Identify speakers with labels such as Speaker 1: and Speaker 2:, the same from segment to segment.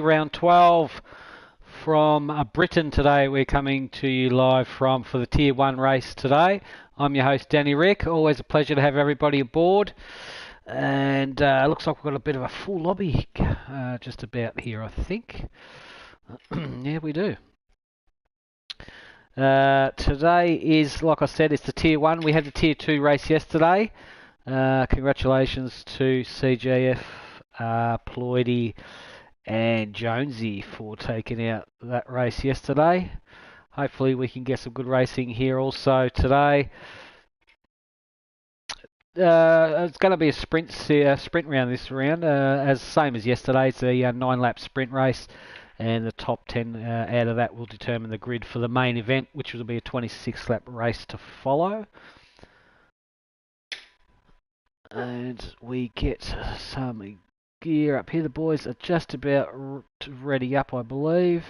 Speaker 1: Round 12 from Britain today. We're coming to you live for the Tier 1 race today. I'm your host, Danny Rick. Always a pleasure to have everybody aboard. And looks like we've got a bit of a full lobby just about here, I think. Yeah, we do. Today is, like I said, it's the Tier 1. We had the Tier 2 race yesterday. Congratulations to CGF, Ploidy and Jonesy for taking out that race yesterday. Hopefully we can get some good racing here also today. It's going to be a sprint round this round, as same as yesterday. It's a 9-lap sprint race, and the top 10 out of that will determine the grid for the main event, which will be a 26-lap race to follow. And we get some gear up here. The boys are just about ready up, I believe.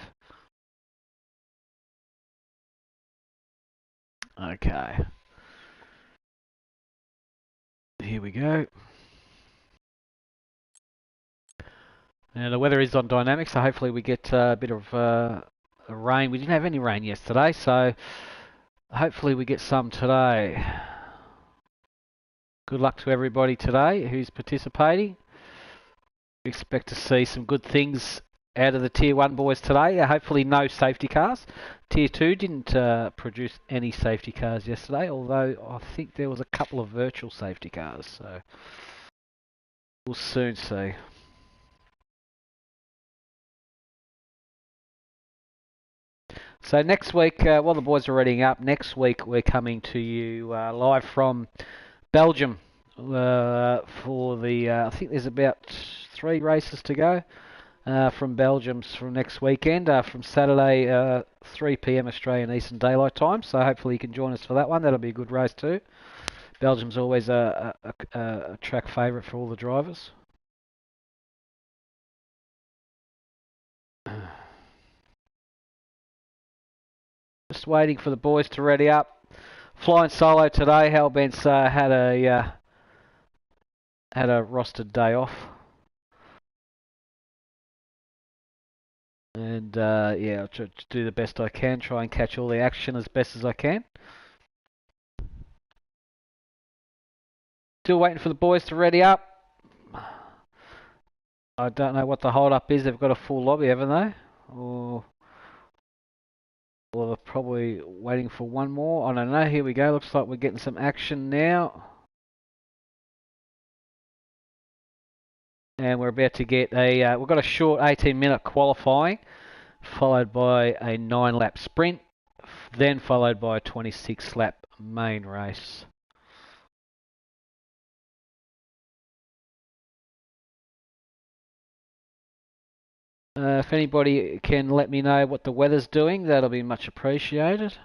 Speaker 1: Okay. Here we go. Now the weather is on dynamic, so hopefully we get a bit of rain. We didn't have any rain yesterday, so hopefully we get some today. Good luck to everybody today who's participating. We expect to see some good things out of the Tier 1 boys today. Hopefully no safety cars. Tier 2 didn't produce any safety cars yesterday, although I think there was a couple of virtual safety cars, so we'll soon see. So next week, while the boys are readying up, next week we're coming to you live from Belgium for the, I think there's about 3 races to go from Belgium from next weekend, from Saturday 3 p.m. Australian Eastern Daylight Time. So hopefully you can join us for that one. That'll be a good race too. Belgium's always a track favourite for all the drivers. Just waiting for the boys to ready up. Flying solo today. Hellbent's had a rostered day off. And yeah, I'll try to do the best I can, try and catch all the action as best as I can. Still waiting for the boys to ready up. I don't know what the hold up is. They've got a full lobby, haven't they? Or they're probably waiting for one more. I don't know. Here we go. Looks like we're getting some action now. And we're about to get we've got a short 18-minute qualifying, followed by a 9-lap sprint, then followed by a 26-lap main race. If anybody can let me know what the weather's doing, that'll be much appreciated.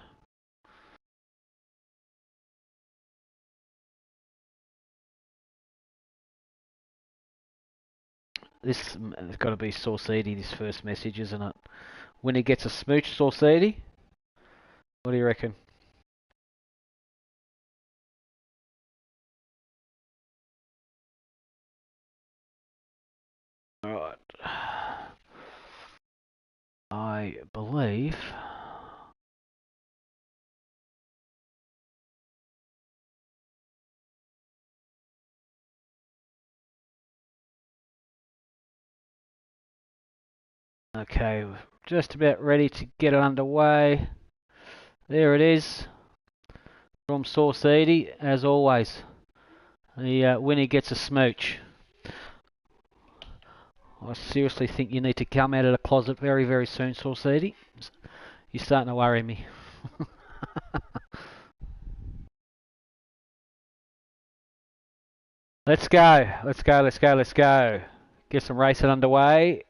Speaker 1: This has got to be Sauceedy, this first message, isn't it? When he gets a smooch, Sauceedy? What do you reckon? Alright. I believe... Okay, we're just about ready to get it underway. There it is. From Sauceedy, as always. The winner gets a smooch. I seriously think you need to come out of the closet very, very soon, Sauceedy. You're starting to worry me. Let's go. Let's go, let's go, let's go. Get some racing underway.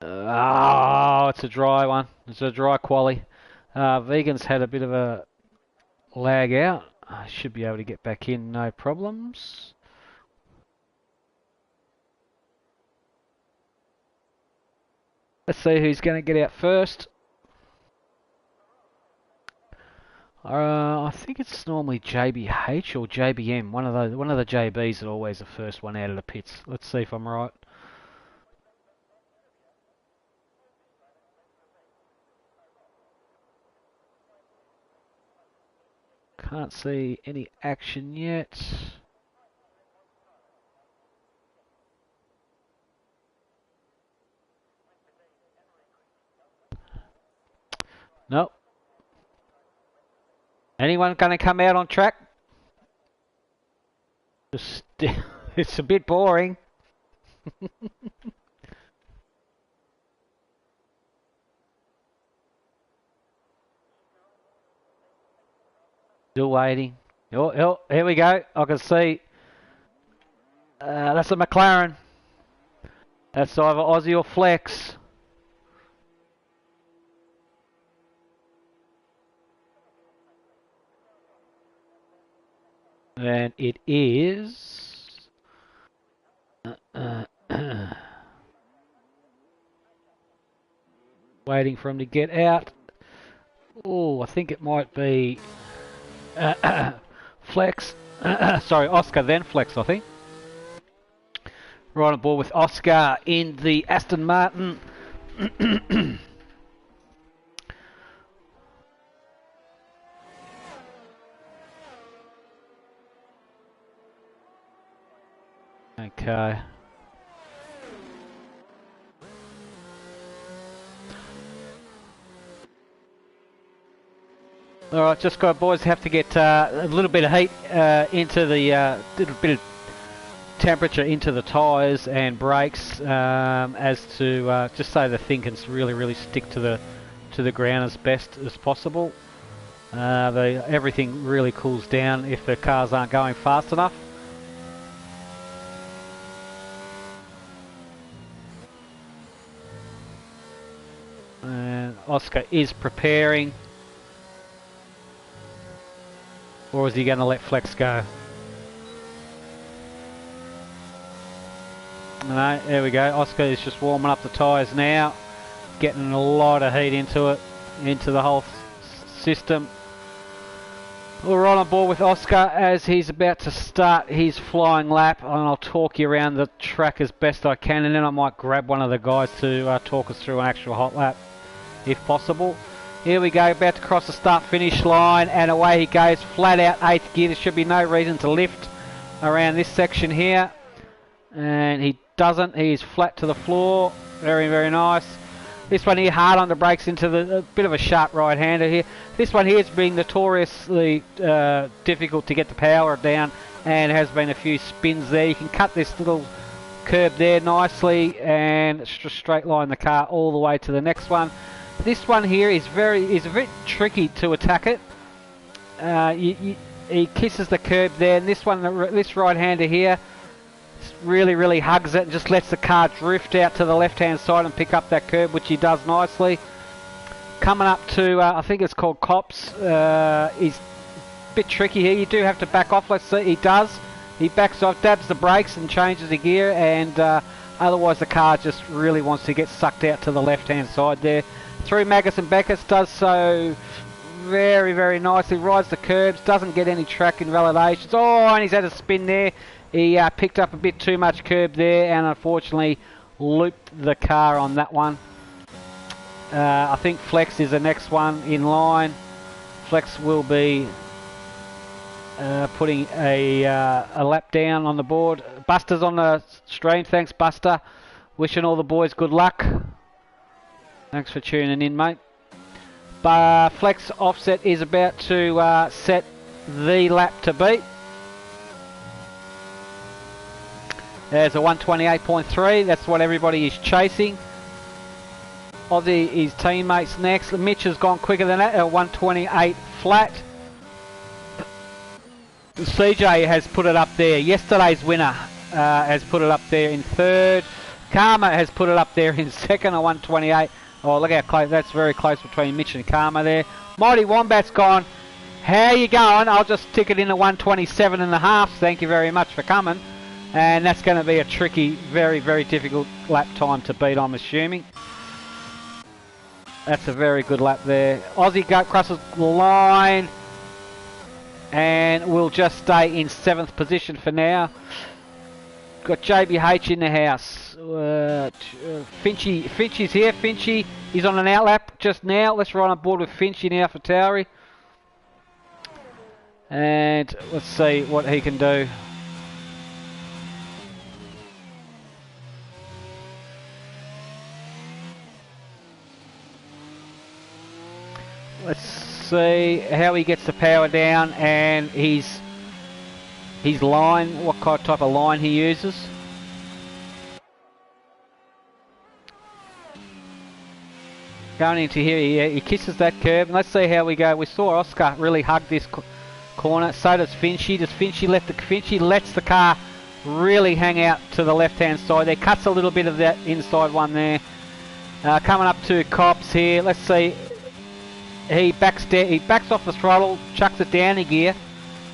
Speaker 1: Oh, it's a dry one. It's a dry quali. Vegan's had a bit of a lag out. I should be able to get back in, no problems. Let's see who's going to get out first. I think it's normally JBH or JBM. One of the JBs are always the first one out of the pits. Let's see if I'm right. Can't see any action yet. Nope. Anyone going to come out on track? Just, it's a bit boring. Still waiting. Oh, here we go. I can see. That's a McLaren. That's either Aussie or Flex. And it is... waiting for him to get out. Oh, I think it might be Flex. Sorry, Oscar then Flex, I think. Right on board with Oscar in the Aston Martin. Okay. Alright, just got boys have to get a little bit of heat into the little bit of temperature into the tyres and brakes as to just so the thing can really stick to the ground as best as possible. Everything really cools down if the cars aren't going fast enough. And Oscar is preparing. Or is he going to let Flex go? No, there we go. Oscar is just warming up the tyres now. Getting a lot of heat into it, into the whole system. We're right on board with Oscar as he's about to start his flying lap, and I'll talk you around the track as best I can, and then I might grab one of the guys to talk us through an actual hot lap, if possible. Here we go, about to cross the start-finish line, and away he goes, flat out 8th gear. There should be no reason to lift around this section here. And he doesn't, he's flat to the floor. Very nice. This one here, hard on the brakes into a bit of a sharp right-hander here. This one here is being notoriously difficult to get the power down, and has been a few spins there. You can cut this little curb there nicely, and just straight line the car all the way to the next one. This one here is a bit tricky to attack it. He kisses the curb there, and this one, this right-hander here, really hugs it and just lets the car drift out to the left-hand side and pick up that curb, which he does nicely. Coming up to, I think it's called Cops, he's a bit tricky here. You do have to back off. Let's see, he does. He backs off, dabs the brakes and changes the gear, and otherwise the car just really wants to get sucked out to the left-hand side there. Through Magus and Beckus, does so very nicely, rides the curbs, doesn't get any track invalidations. Oh, and he's had a spin there. He picked up a bit too much curb there and unfortunately looped the car on that one. I think Flex is the next one in line. Flex will be putting a lap down on the board. Buster's on the stream. Thanks, Buster. Wishing all the boys good luck. Thanks for tuning in, mate. Flex offset is about to set the lap to beat. There's a 128.3. That's what everybody is chasing. Aussie, his teammates next. Mitch has gone quicker than that, a 128 flat. CJ has put it up there. Yesterday's winner has put it up there in third. Karma has put it up there in second, a 128. Oh, look how close. That's very close between Mitch and Karma there. Mighty Wombat's gone. How you going? I'll just tick it in a 127.5. Thank you very much for coming. And that's going to be a tricky, very difficult lap time to beat, I'm assuming. That's a very good lap there. Aussie crosses the line. and we'll just stay in 7th position for now. Got JBH in the house. Finchy's here. Finchy is on an outlap just now. Let's run on board with Finchy now for Towery. And let's see what he can do. Let's see how he gets the power down and his line, what kind of type of line he uses. Going into here, he kisses that curb. And let's see how we go. We saw Oscar really hug this corner. So does Finchy. Finchy lets the car really hang out to the left-hand side there. Cuts a little bit of that inside one there. Coming up to Cops here. Let's see. He backs off the throttle, chucks it down a gear.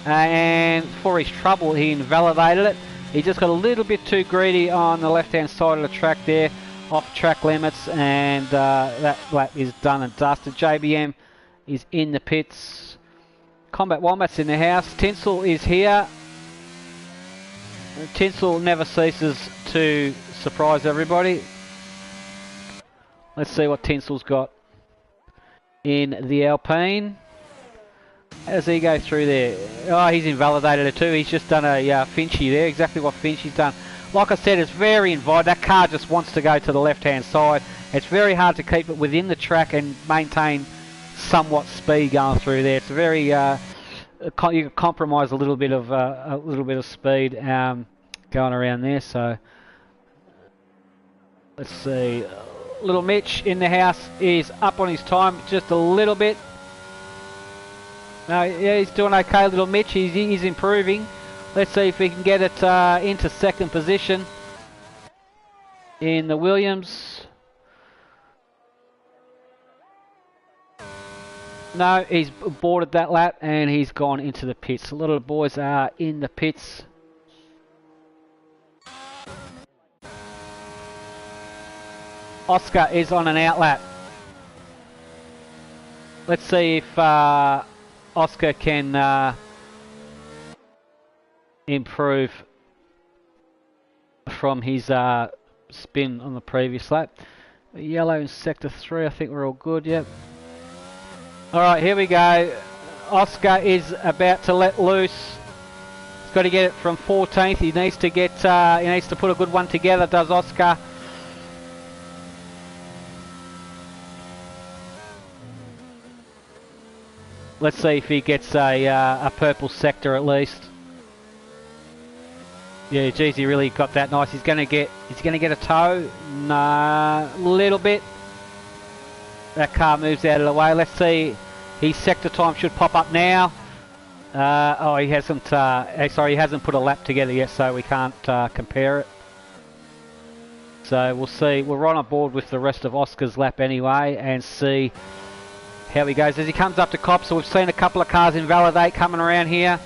Speaker 1: And for his trouble, he invalidated it. He just got a little bit too greedy on the left-hand side of the track there, off track limits, and that lap is done and dusted. JBM is in the pits. Combat Wombat's in the house. Tinsel is here. Tinsel never ceases to surprise everybody. Let's see what Tinsel's got in the Alpine. How does he go through there? Oh, he's invalidated it too. He's just done a Finchy there, exactly what Finchy's done. Like I said, it's very invited. That car just wants to go to the left-hand side. It's very hard to keep it within the track and maintain somewhat speed going through there. It's very you can compromise a little bit of speed going around there. So let's see. Little Mitch in the house is up on his time just a little bit. No, yeah, he's doing okay, little Mitch. He's improving. Let's see if he can get it into 2nd position in the Williams. No, he's boarded that lap and he's gone into the pits. A lot of the boys are in the pits. Oscar is on an outlap. Let's see if Oscar can improve from his spin on the previous lap. Yellow in sector 3, I think we're all good, yep. Alright, here we go. Oscar is about to let loose. He's got to get it from 14th. He needs to put a good one together, does Oscar. Let's see if he gets a purple sector at least. Yeah, geez, he really got that nice. He's gonna get a toe. Nah, little bit. That car moves out of the way. Let's see. His sector time should pop up now. Oh, he hasn't. Sorry, he hasn't put a lap together yet, so we can't compare it. So we'll see. We're right on board with the rest of Oscar's lap anyway, and see how he goes as he comes up to Cops. So we've seen a couple of cars invalidate coming around here.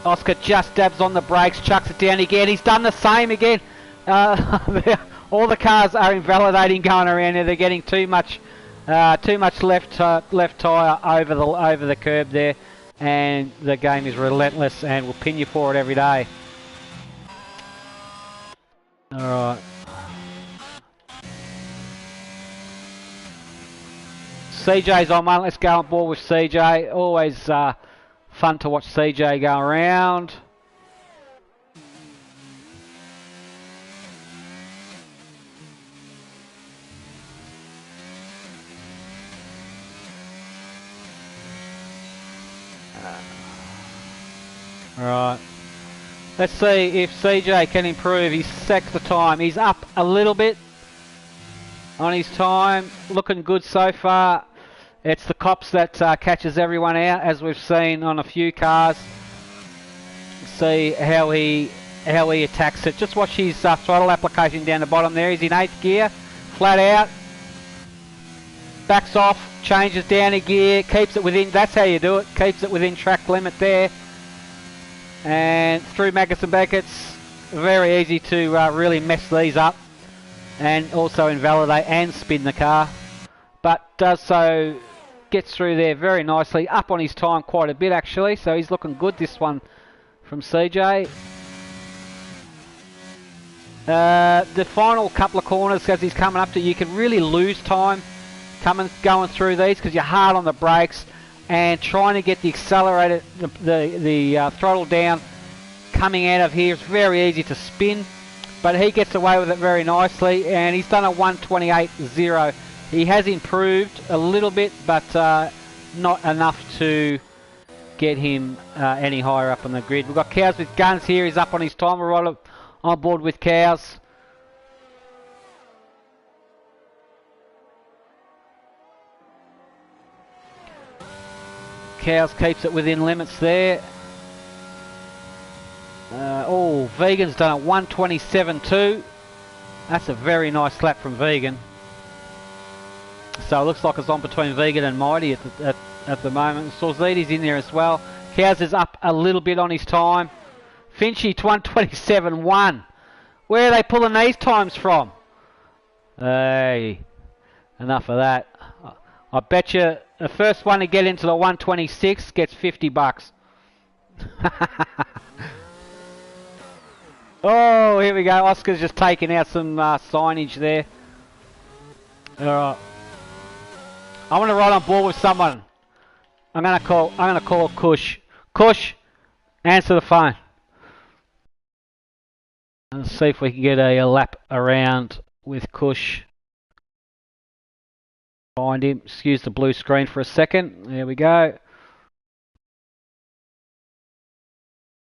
Speaker 1: Oscar just dabs on the brakes, chucks it down again. He's done the same again. All the cars are invalidating going around here. They're getting too much left tyre over the curb there, and the game is relentless and will pin you for it every day. All right. CJ's on one. Let's go on board with CJ. Always fun to watch CJ go around. Alright. Let's see if CJ can improve his sector time. He's up a little bit on his time. Looking good so far. It's the Cops that catches everyone out, as we've seen on a few cars. See how he attacks it. Just watch his throttle application down the bottom there. He's in 8th gear, flat out. Backs off, changes down a gear, keeps it within. That's how you do it. Keeps it within track limit there. And through Magus and Beckett's, very easy to really mess these up, and also invalidate and spin the car. But does so gets through there very nicely. Up on his time quite a bit actually, so he's looking good, this one from CJ. The final couple of corners as he's coming up to, you can really lose time going through these because you're hard on the brakes and trying to get the accelerator, the throttle down coming out of here. It's very easy to spin, but he gets away with it very nicely, and he's done a 1:28.0. He has improved a little bit, but not enough to get him any higher up on the grid. We've got Cows with Guns here. He's up on his time. We're right on board with Cows. Cows keeps it within limits there. Vegan's done a 1:27.2. That's a very nice lap from Vegan. So it looks like it's on between Vegan and Mighty at the moment. Sorzidi's in there as well. Cows is up a little bit on his time. Finchy 1:27.1. Where are they pulling these times from? Hey, enough of that. I bet you the first one to get into the 1:26 gets $50. Oh, here we go. Oscar's just taking out some signage there. All right. I want to ride on board with someone. I'm gonna call Kush. Kush, answer the phone. Let's see if we can get a lap around with Kush. Find him. Excuse the blue screen for a second. There we go.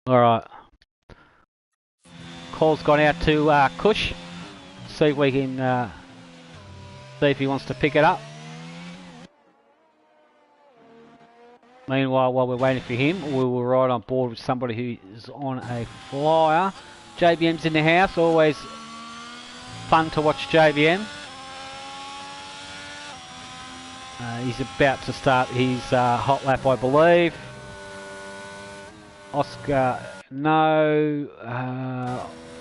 Speaker 1: All right. Call's gone out to Kush. See if we can see if he wants to pick it up. Meanwhile, while we're waiting for him, we will ride on board with somebody who is on a flyer. JBM's in the house. Always fun to watch JBM. He's about to start his hot lap, I believe. Oscar, no.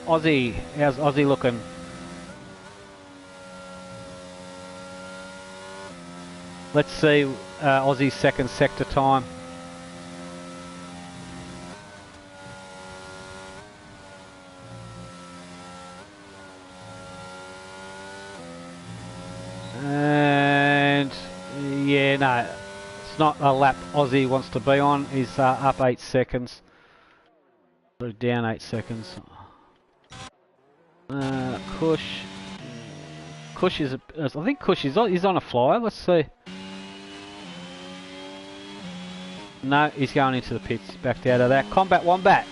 Speaker 1: Aussie, how's Aussie looking? Let's see Aussie's second sector time. And yeah, no, it's not a lap Aussie wants to be on. He's up 8 seconds. So down 8 seconds. Kush. Kush is, I think Kush is he's on a flyer. Let's see. No, he's going into the pits. Backed out of that. Combat Wombat.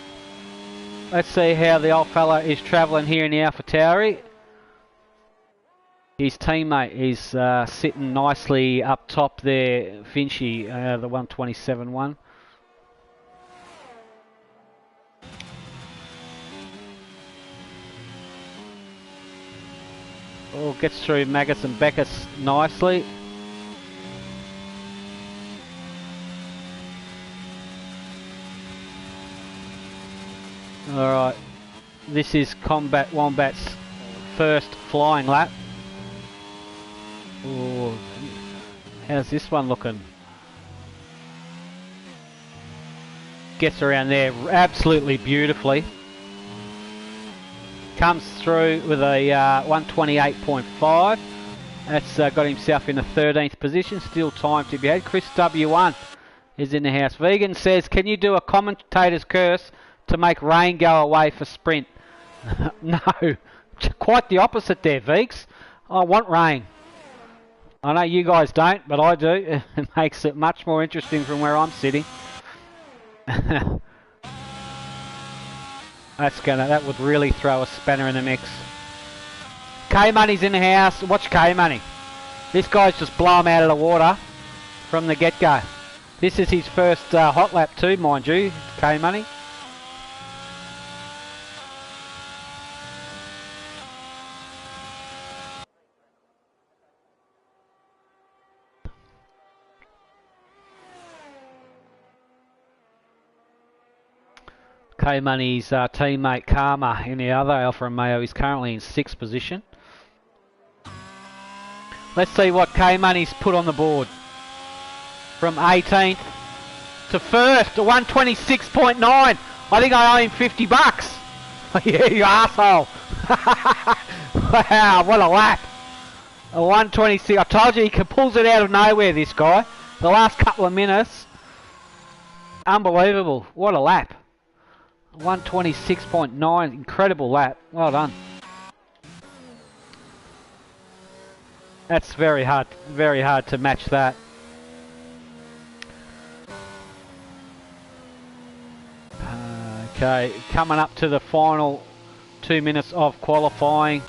Speaker 1: Let's see how the old fella is travelling here in the AlphaTauri. His teammate is sitting nicely up top there, Finchy, the 1:27.1. Oh, gets through Magus and Beckus nicely. Alright, this is Combat Wombat's first flying lap. Ooh, how's this one looking? Gets around there absolutely beautifully. Comes through with a 1:28.5. That's got himself in the 13th position. Still time to be had. Chris W1 is in the house. Vegan says, can you do a commentator's curse to make rain go away for sprint? No, quite the opposite there, Veeks. I want rain. I know you guys don't, but I do. It makes it much more interesting from where I'm sitting. That would really throw a spanner in the mix. K-Money's in the house. Watch K-Money. This guy's just blow him out of the water from the get-go. This is his first hot lap too, mind you, K-Money. K-Money's teammate Karma in the other Alfa Romeo is currently in 6th position. Let's see what K-Money's put on the board. from 18th to first, to 126.9. I think I owe him 50 bucks. Yeah, you asshole. Wow, what a lap. A 126. I told you he pulls it out of nowhere, this guy. The last couple of minutes. Unbelievable. What a lap. 126.9. Incredible lap. Well done. That's very hard to match that. Okay, coming up to the final 2 minutes of qualifying.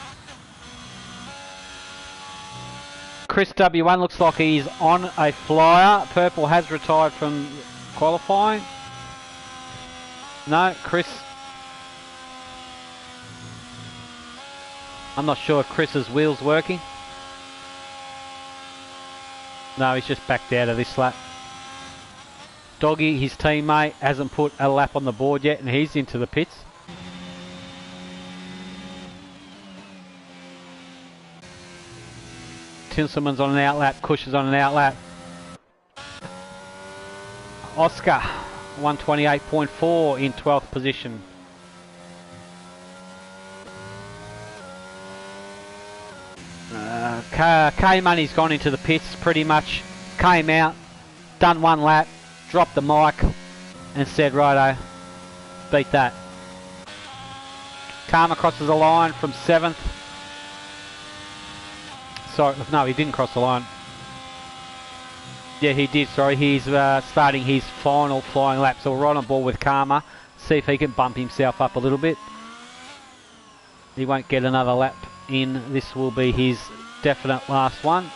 Speaker 1: Chris W1 looks like he's on a flyer. Purple has retired from qualifying. No, Chris. I'm not sure if Chris's wheel's working. No, he's just backed out of this lap. Doggy, his teammate, hasn't put a lap on the board yet and he's into the pits. Tinselman's on an outlap, Cush is on an outlap. Oscar, 128.4 in 12th position. K-Money's gone into the pits pretty much. Came out, done one lap, dropped the mic and said, righto, beat that. Karma crosses the line from 7th. Sorry, no, he didn't cross the line. Yeah, he did, sorry. He's starting his final flying lap. So we're right on board with Karma. See if he can bump himself up a little bit. He won't get another lap in. This will be his definite last one.